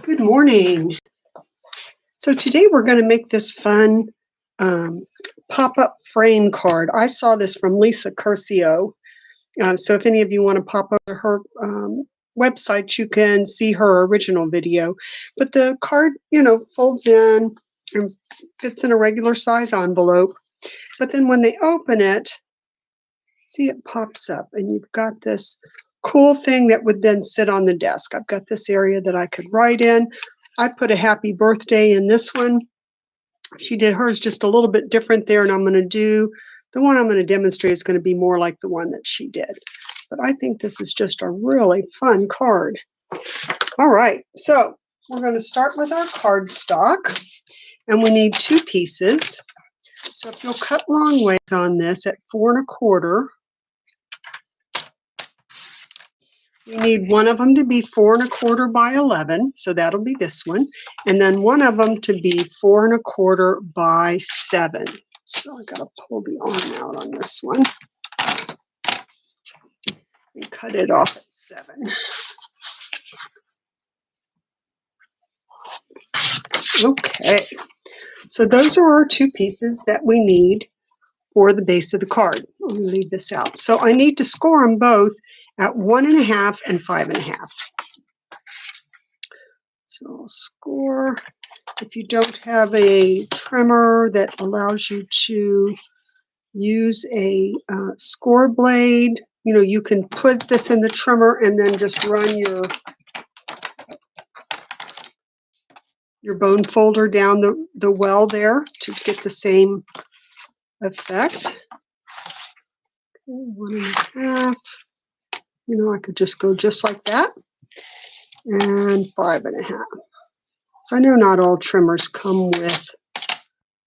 Good morning. So today we're going to make this fun pop-up frame card. I saw this from Lisa Curcio. So if any of you want to pop over to her website, you can see her original video. But the card, folds in and fits in a regular size envelope. But then when they open it, see, it pops up and you've got this cool thing that would then sit on the desk. I've got this area that I could write in. I put a happy birthday in this one. She did hers just a little bit different there, and I'm going to do the one I'm going to demonstrate is going to be more like the one that she did. But I think this is just a really fun card. All right, so we're going to start with our cardstock, and we need 2 pieces. So if you'll cut long ways on this at 4 1/4, we need one of them to be 4 1/4 by 11, so that'll be this one, and then one of them to be 4 1/4 by 7. So I gotta pull the arm out on this one and cut it off at 7. Okay, so those are our 2 pieces that we need for the base of the card. Let me leave this out. So I need to score them both at 1 1/2 and 5 1/2. So I'll score. If you don't have a trimmer that allows you to use a score blade, you can put this in the trimmer and then just run your bone folder down the well there to get the same effect. Okay, 1 1/2. I could just go just like that. And 5 1/2. So I know not all trimmers come with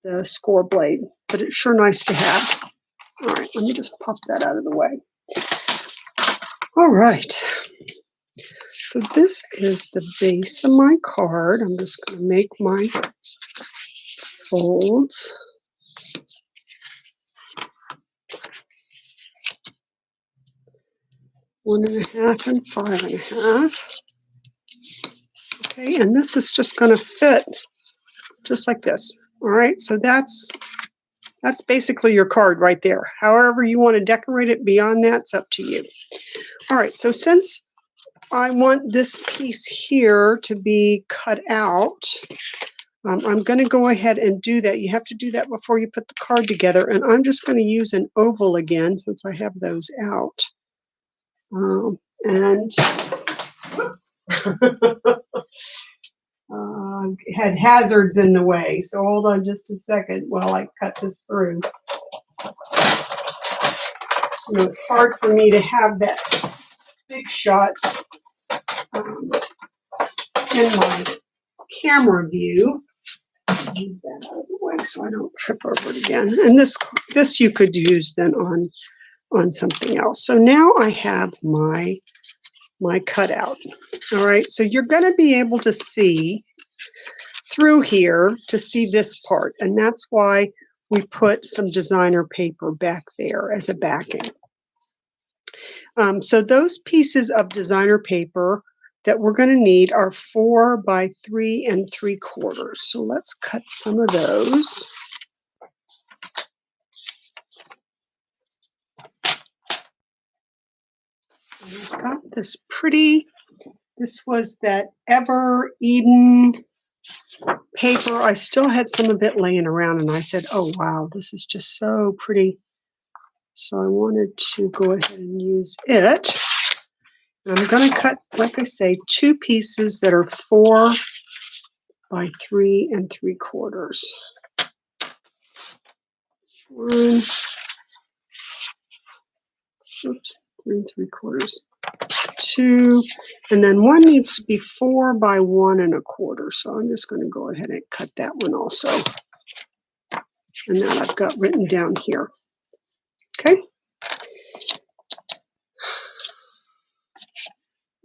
the score blade, but it's sure nice to have. All right, let me just pop that out of the way. All right. So this is the base of my card. I'm just going to make my folds. One 1/2 and 5 1/2. Okay, and this is just going to fit just like this. All right, so that's basically your card right there. However you want to decorate it beyond that, it's up to you. All right, so since I want this piece here to be cut out, I'm going to go ahead and do that. You have to do that before you put the card together, and I'm just going to use an oval again since I have those out. And whoops. Had hazards in the way, so hold on just a second while I cut this through. It's hard for me to have that big shot in my camera view. Move that out of the way so I don't trip over it again. And this you could use then on something else. So now I have my cutout. All right, so you're going to be able to see through here to see this part, and that's why we put some designer paper back there as a backing. So those pieces of designer paper that we're going to need are 4 by 3 3/4. So let's cut some of those. And I've got this this was that Ever Eden paper. I still had some of it laying around, and I said, oh wow, this is just so pretty. So I wanted to go ahead and use it. And I'm going to cut, like I say, 2 pieces that are 4 by 3 3/4. 1, oops, 3 3/4. 2, and then one needs to be 4 by 1 1/4. So I'm just going to go ahead and cut that one also. And that I've got written down here. Okay.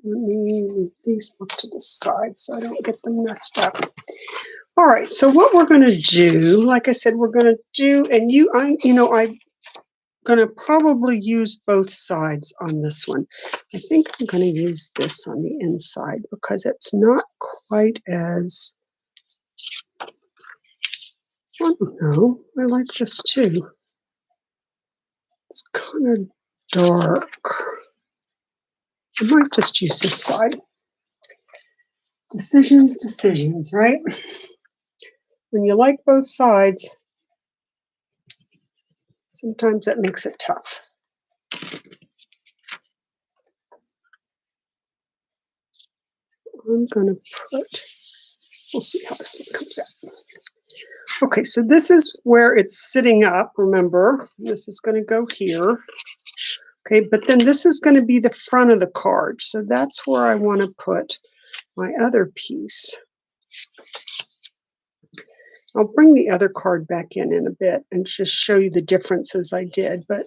Let me move these up to the side so I don't get them messed up. All right, so what we're going to do, like I said, we're going to do, and I going to probably use both sides on this one. I think I'm going to use this on the inside because it's not quite as, I don't know, I like this too. It's kind of dark. I might just use this side. Decisions, right? When you like both sides, sometimes that makes it tough. I'm going to we'll see how this one comes out. Okay, so this is where it's sitting up, remember. This is going to go here. Okay, but then this is going to be the front of the card. So that's where I want to put my other piece. I'll bring the other card back in a bit and just show you the differences I did. But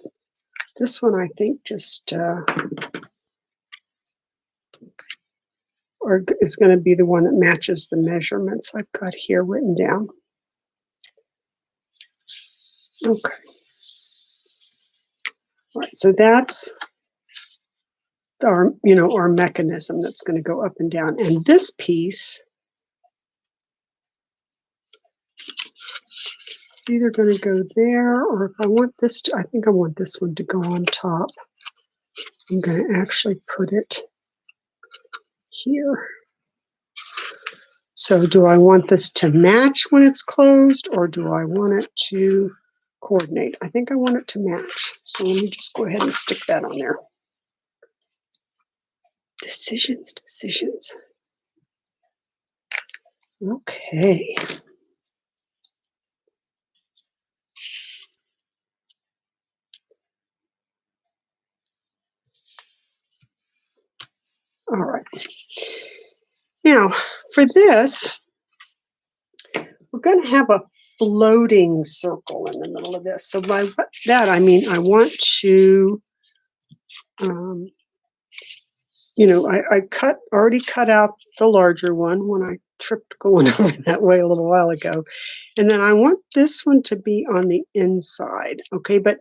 this one, I think, just or is going to be the one that matches the measurements I've got here written down. Okay. All right, so that's our, our mechanism that's going to go up and down. And this piece is either going to go there, or if I want this to, I think I want this one to go on top. I'm going to actually put it here. So do I want this to match when it's closed, or do I want it to coordinate? I think I want it to match. So let me just go ahead and stick that on there. Decisions. Okay. All right. Now, for this, we're going to have a floating circle in the middle of this. So by that, I mean I want to, I already cut out the larger one when I tripped going over that way a little while ago. And then I want this one to be on the inside, okay? But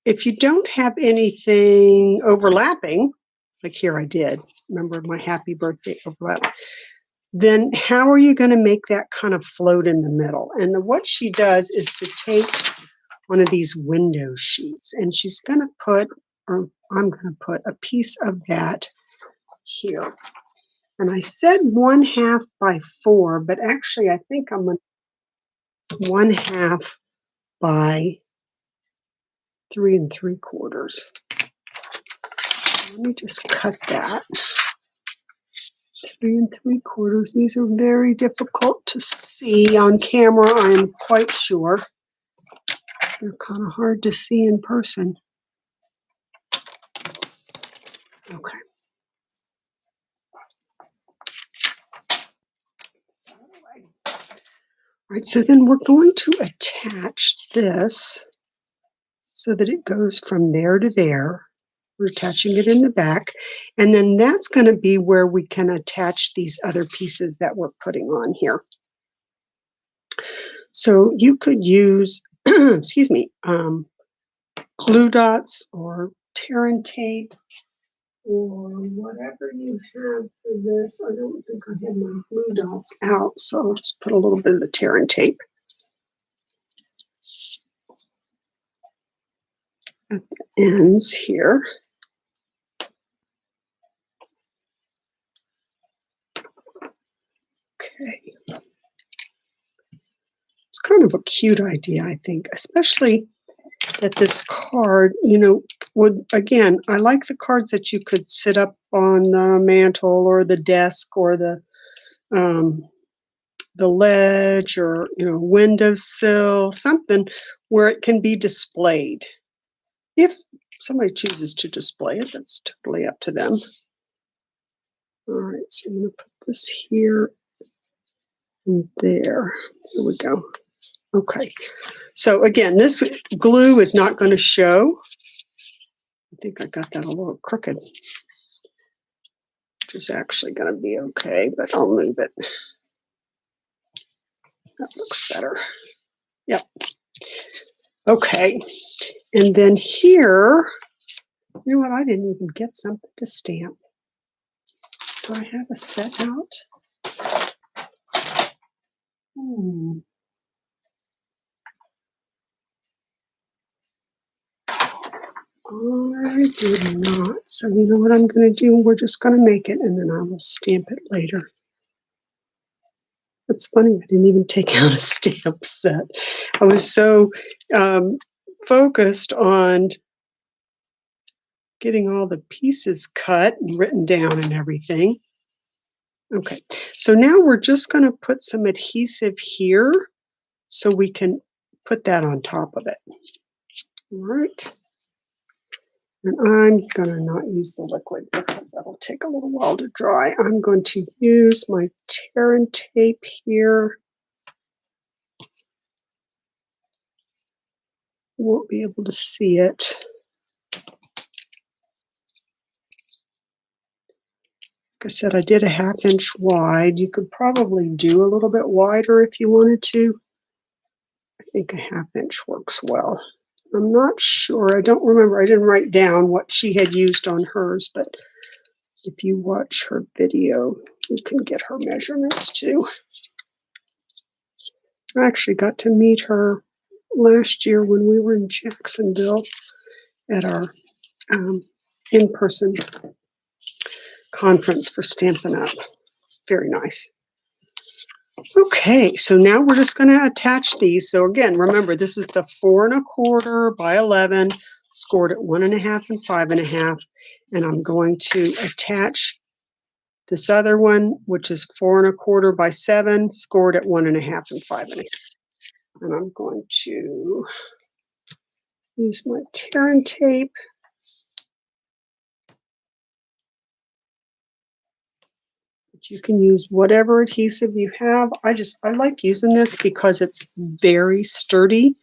if you don't have anything overlapping, like here I did, remember my happy birthday overlap, then how are you going to make that kind of float in the middle? And what she does is to take one of these window sheets, and she's going to put, or I'm going to put a piece of that here. And I said 1/2 by 4, but actually I think I'm going to 1/2 by 3 3/4. Let me just cut that. 3 3/4. These are very difficult to see on camera, I am quite sure. They're kind of hard to see in person. Okay. All right, so then we're going to attach this so that it goes from there to there. We're attaching it in the back. And then that's going to be where we can attach these other pieces that we're putting on here. So you could use, excuse me, glue dots or tear and tape or whatever you have for this. I don't think I have my glue dots out, so I'll just put a little bit of the tear and tape at the ends here. Okay. It's kind of a cute idea, I think, especially that this card, would, again, I like the cards that you could sit up on the mantle or the desk or the ledge or, windowsill, something where it can be displayed. If somebody chooses to display it, that's totally up to them. All right, so I'm going to put this here and there. Here we go. Okay, so again, this glue is not going to show. I think I got that a little crooked, which is actually going to be okay, but I'll move it. That looks better. Yep. Okay, and then here, you know what? I didn't even get something to stamp. Do I have a set out? I did not. So you know what I'm going to do? We're just going to make it, and then I will stamp it later. It's funny, I didn't even take out a stamp set. I was so focused on getting all the pieces cut and written down and everything. Okay, so now we're just going to put some adhesive here so we can put that on top of it. All right. And I'm going to not use the liquid because that'll take a little while to dry. I'm going to use my tear and tape here. You won't be able to see it. Like I said, I did a 1/2 inch wide. You could probably do a little bit wider if you wanted to. I think a 1/2 inch works well. I'm not sure. I don't remember. I didn't write down what she had used on hers, but if you watch her video, you can get her measurements too. I actually got to meet her last year when we were in Jacksonville at our in-person conference for Stampin' Up. Very nice. Okay, so now we're just going to attach these. So again, remember, this is the 4 1/4 by 11, scored at 1 1/2 and 5 1/2. And I'm going to attach this other one, which is 4 1/4 by 7, scored at 1 1/2 and 5 1/2. And I'm going to use my tear and tape. But you can use whatever adhesive you have. I like using this because it's very sturdy.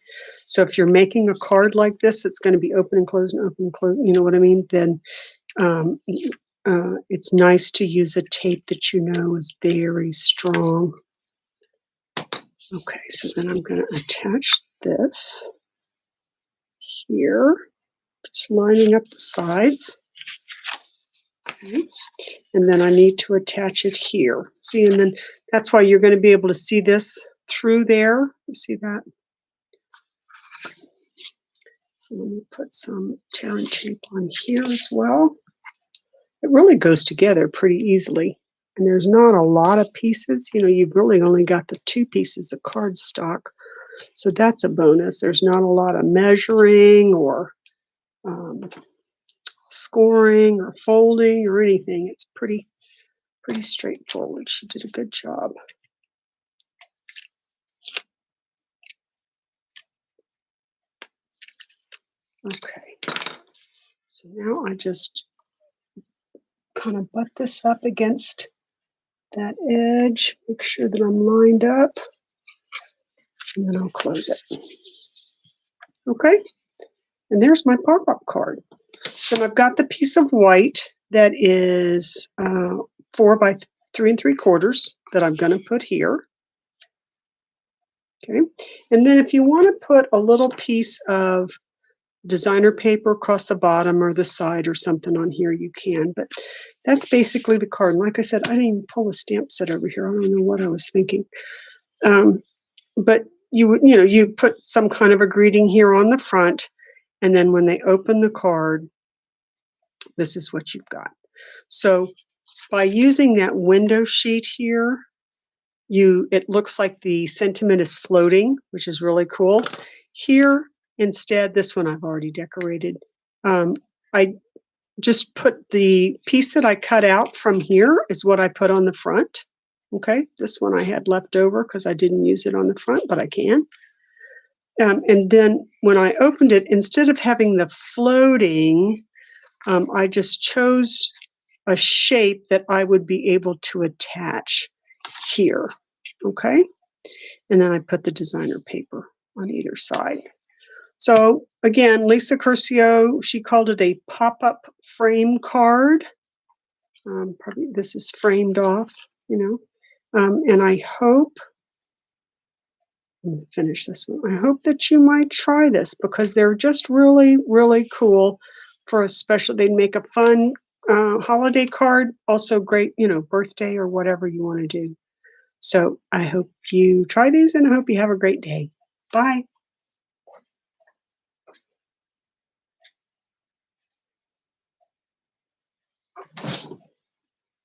So if you're making a card like this, it's going to be open and close and open and close, you know what I mean? Then it's nice to use a tape that you know is very strong. Okay, so then I'm going to attach this here, just lining up the sides. Okay, and then I need to attach it here. See, and then that's why you're going to be able to see this through there. You see that? So let me put some tear and tape on here as well. It really goes together pretty easily. And there's not a lot of pieces. You know, you've really only got the 2 pieces of cardstock. So that's a bonus. There's not a lot of measuring or scoring or folding or anything. It's pretty straightforward. She did a good job. Okay. So now I just kind of butt this up against that edge, make sure that I'm lined up, and then I'll close it. Okay, and there's my pop-up card. So I've got the piece of white that is 4 by 3 3/4 that I'm going to put here. Okay, and then if you want to put a little piece of designer paper across the bottom or the side or something on here, you can, but that's basically the card. And like I said, I didn't even pull a stamp set over here. I don't know what I was thinking. But you put some kind of a greeting here on the front, and then when they open the card, this is what you've got. So by using that window sheet here, it looks like the sentiment is floating, which is really cool. Here, instead, this one I've already decorated. I just put the piece that I cut out from here is what I put on the front. Okay, this one I had left over because I didn't use it on the front, but I can. And then when I opened it, instead of having the floating, I just chose a shape that I would be able to attach here. Okay, and then I put the designer paper on either side. So again, Lisa Curcio, she called it a pop-up frame card. Probably this is framed off, and I hope Let me finish this one. I hope that you might try this because they're just really, really cool for a special. They'd make a fun holiday card, also great, birthday or whatever you want to do. So I hope you try these and I hope you have a great day. Bye.